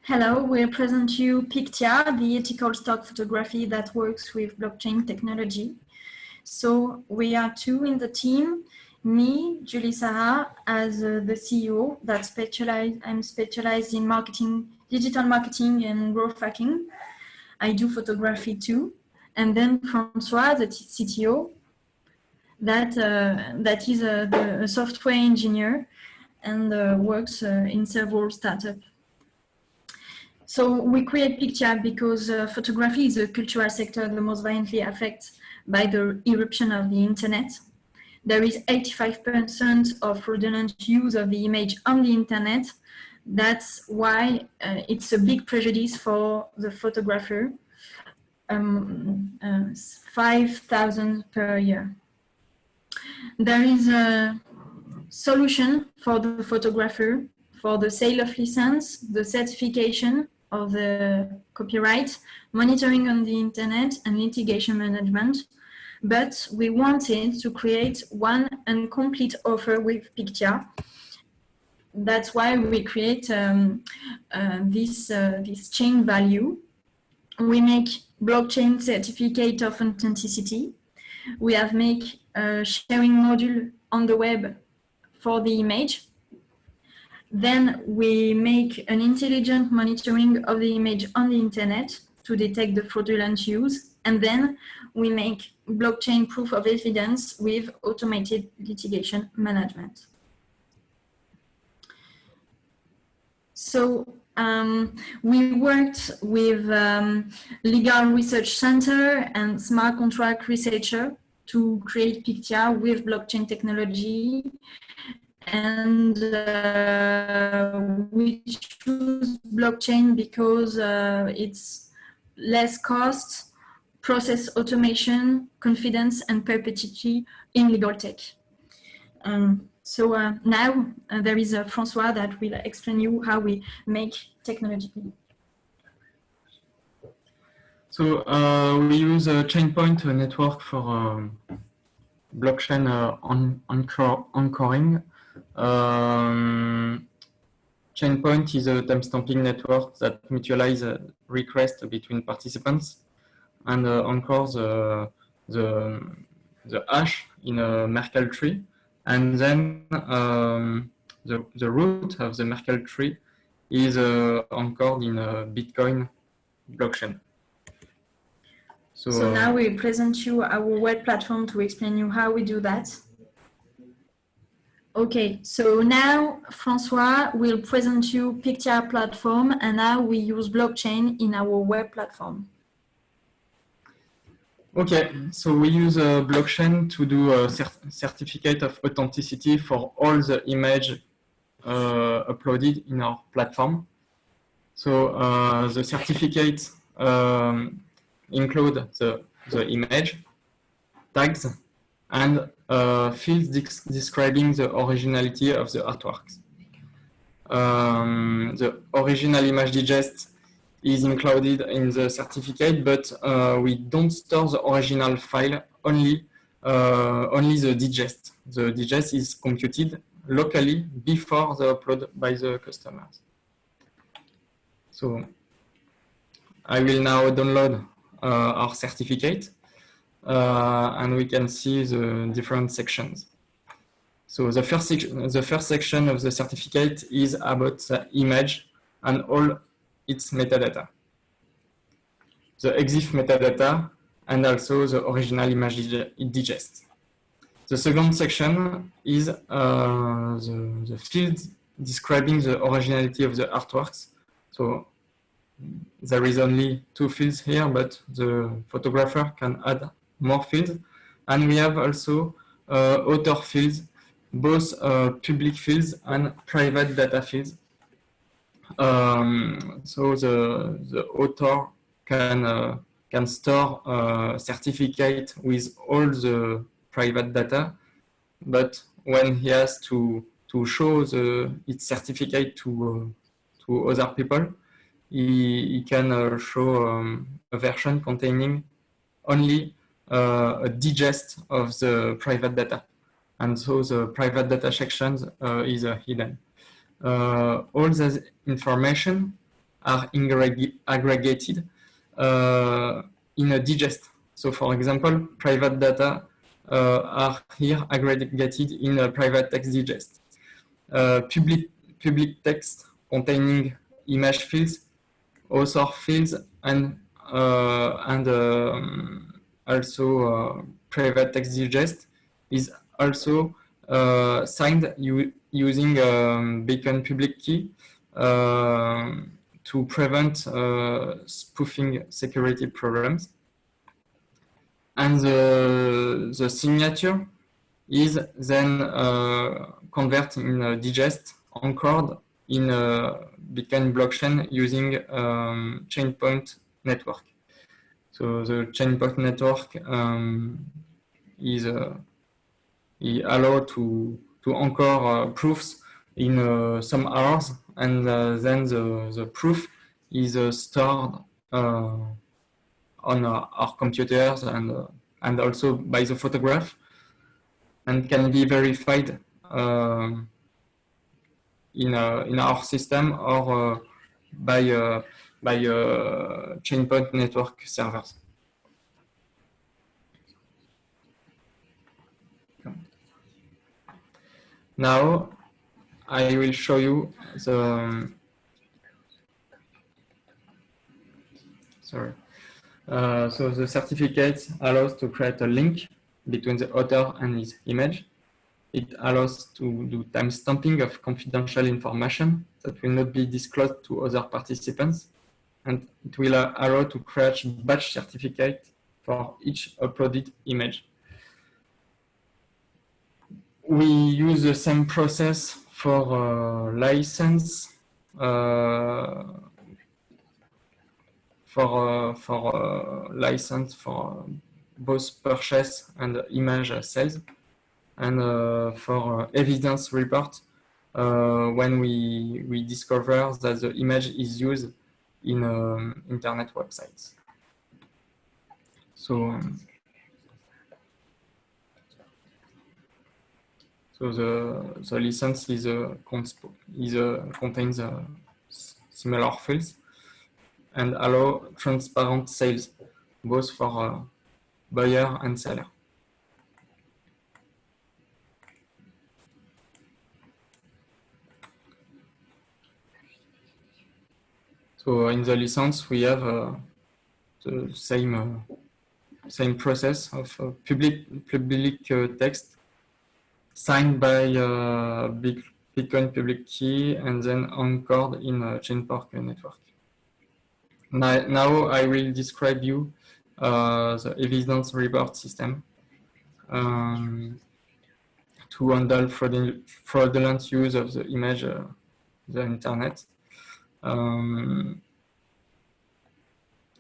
Hello, we'll present you Pictia, the ethical stock photography that works with blockchain technology. So we are two in the team. Me, Julie Sarah, as the CEO I'm specialized in marketing, digital marketing and growth hacking. I do photography too. And then Francois, the CTO, that is a software engineer and works in several startups. So we create Pictia because photography is a cultural sector the most violently affected by the eruption of the internet. There is 85% of fraudulent use of the image on the internet. That's why it's a big prejudice for the photographer, 5,000 per year. There is a solution for the photographer for the sale of license, the certification of the copyright, monitoring on the internet, and litigation management. But we wanted to create one and complete offer with Pictia. That's why we create this chain value. We make blockchain certificate of authenticity. We have make a sharing module on the web for the image. Then we make an intelligent monitoring of the image on the internet to detect the fraudulent use. And then we make blockchain proof of evidence with automated litigation management. So we worked with Legal Research Center and smart contract researcher to create Pictia with blockchain technology. And we choose blockchain because it's less cost, process automation, confidence, and perpetuity in legal tech. So now there is Francois that will explain you how we make technologically. So we use a Chainpoint network for blockchain anchoring. Chainpoint is a timestamping network that mutualizes requests between participants and anchors the hash in a Merkle tree, and then the root of the Merkle tree is anchored in a Bitcoin blockchain. So now we present you our web platform to explain you how we do that. Okay, so now Francois will present you Pictia platform and how we use blockchain in our web platform. Okay, so we use a blockchain to do a certificate of authenticity for all the image uploaded in our platform. So the certificate include the image, tags, and fields describing the originality of the artworks. The original image digest is included in the certificate, but we don't store the original file, only the digest. The digest is computed locally before the upload by the customers. So I will now download our certificate. And we can see the different sections. So the first section of the certificate is about the image and all its metadata. The EXIF metadata and also the original image digest. The second section is the fields describing the originality of the artworks. So there is only 2 fields here, but the photographer can add more fields, and we have also author fields, both public fields and private data fields. So the author can store a certificate with all the private data, but when he has to show its certificate to other people, he can show a version containing only a digest of the private data, and so the private data sections is hidden. All the information are aggregated in a digest. So for example, private data are here aggregated in a private text digest. Public text containing image fields, author fields, and also private text digest is also signed using beacon public key to prevent spoofing security problems. And the signature is then converted in a digest anchored in a beacon blockchain using Chainpoint network. So the Chainpoint network is allowed to anchor proofs in some hours, and then the proof is stored on our computers and also by the photograph, and can be verified in our system or by Chainpoint network servers. Now I will show you the so the certificate allows to create a link between the author and his image. It allows to do timestamping of confidential information that will not be disclosed to other participants. And it will allow to create batch certificate for each uploaded image. We use the same process for license, license for both purchase and image sales, and for evidence report when we discover that the image is used in internet websites. So the license contains similar fields and allow transparent sales both for buyer and seller. So in the license, we have the same process of public text signed by Bitcoin public key and then anchored in a Chainpoint network. Now I will describe you the evidence report system to handle fraudulent use of the image, the internet.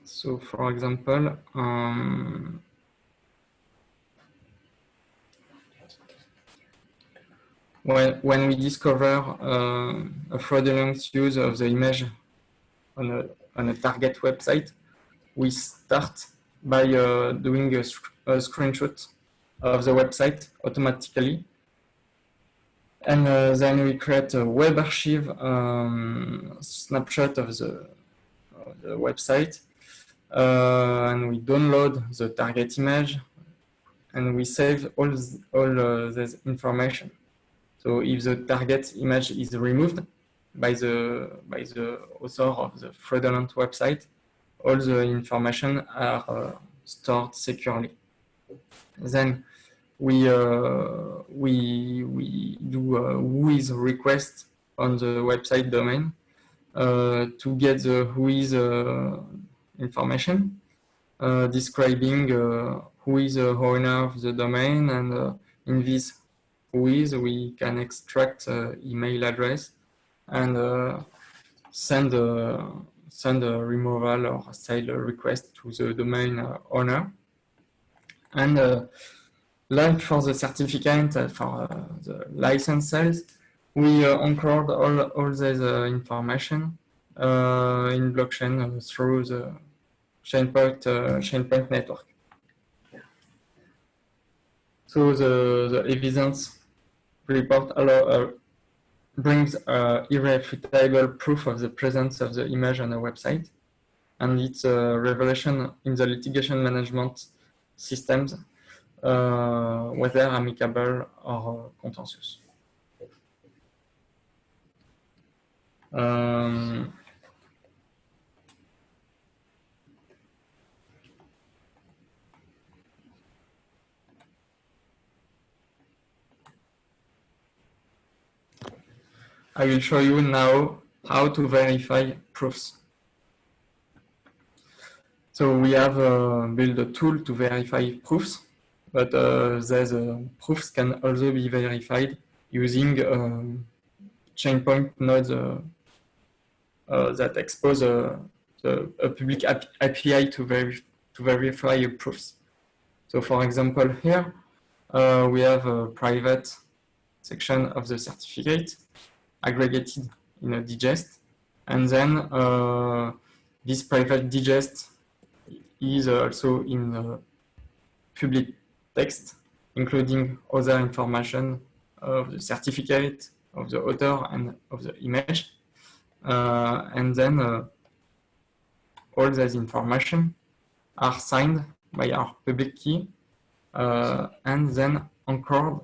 So for example, when we discover a fraudulent use of the image on a target website, we start by doing a screenshot of the website automatically. And then we create a web archive snapshot of the website, and we download the target image, and we save all this information. So if the target image is removed by the author of the fraudulent website, all the information are stored securely. Then we do whois request on the website domain to get the whois information, describing who is the owner of the domain, and in this whois we can extract email address and send a removal or sale request to the domain owner. And like for the certificate, for the license sales, we anchored all this information in blockchain through the Chainpoint network. So the evidence report brings irrefutable proof of the presence of the image on a website, and it's a revelation in the litigation management systems, whether amicable or contentious. I will show you now how to verify proofs. So we have built a tool to verify proofs, but these proofs can also be verified using Chainpoint nodes that expose a public API to verify proofs. So for example, here we have a private section of the certificate aggregated in a digest, and then this private digest is also in public text, including other information of the certificate, of the author, and of the image. And then all these information are signed by our public key and then anchored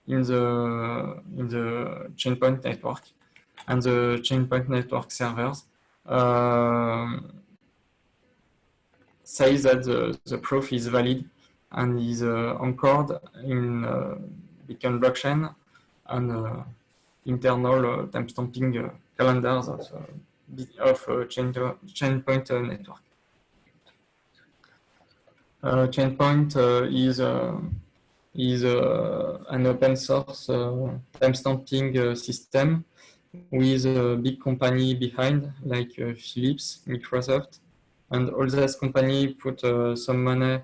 in the Chainpoint network. And the Chainpoint network servers say that the proof is valid and is anchored in Beacon blockchain and internal timestamping calendars of Chainpoint network. Chainpoint is an open source timestamping system with a big company behind, like Philips, Microsoft, and all those companies put some money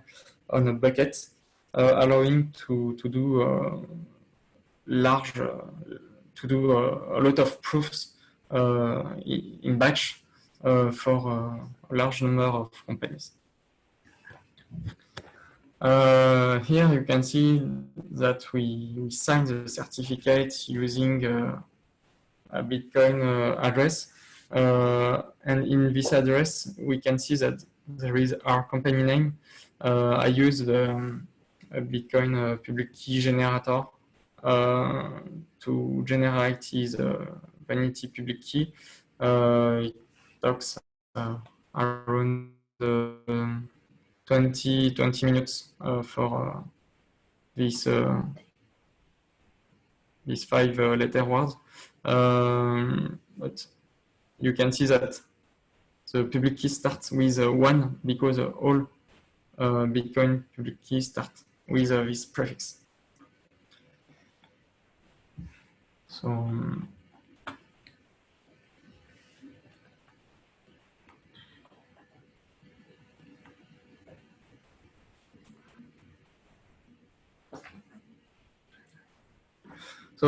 on a bucket, allowing to do a lot of proofs in batch for a large number of companies. Here you can see that we signed the certificate using a Bitcoin address, and in this address we can see that there is our company name. I used a Bitcoin public key generator to generate his vanity public key. It talks around 20 minutes for this 5-letter words. But you can see that the public key starts with 1 because all Bitcoin public keys start with this prefix. So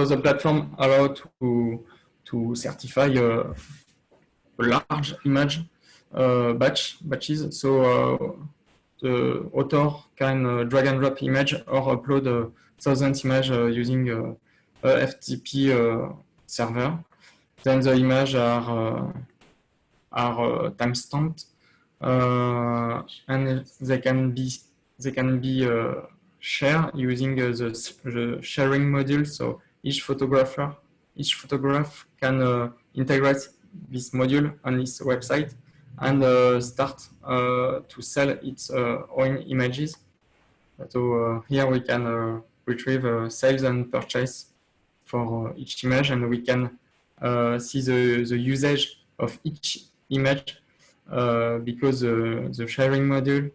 the platform allows to certify a large image batches. So the author can drag and drop image or upload 1,000 images using a FTP server. Then the images are timestamped, and they can be shared using the sharing module. So each photograph can integrate this module on its website and start to sell its own images. So here we can retrieve sales and purchase for each image, and we can see the usage of each image because the sharing module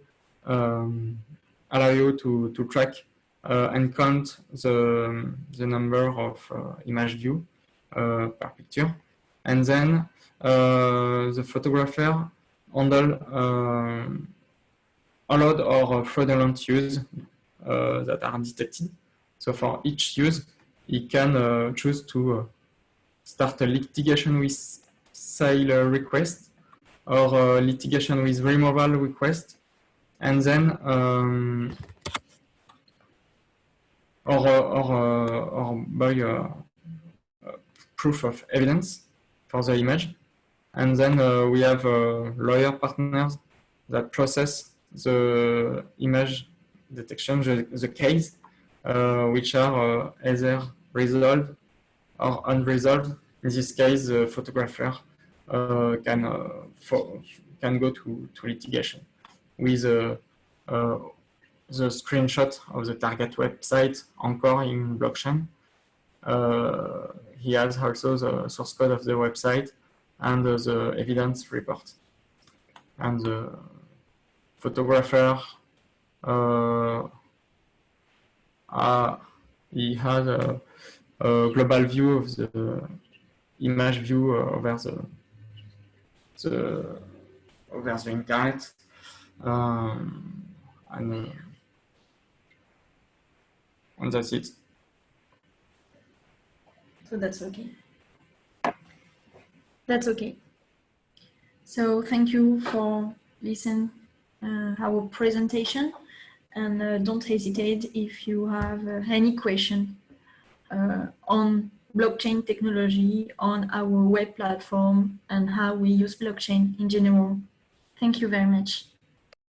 allow you to track and count the number of image view per picture, and then the photographer handle allowed or fraudulent use that are detected. So for each use, he can choose to start a litigation with sale request or litigation with removal request, and then or by proof of evidence for the image. And then we have lawyer partners that process the image detection, the case, which are either resolved or unresolved. In this case, the photographer can go to litigation with the screenshot of the target website anchored in blockchain. He has also the source code of the website and the evidence report. And the photographer, he has a global view of the image view over the internet, and that's it. So that's okay. That's okay. So thank you for listening our presentation, and don't hesitate if you have any question on blockchain technology, on our web platform, and how we use blockchain in general. Thank you very much.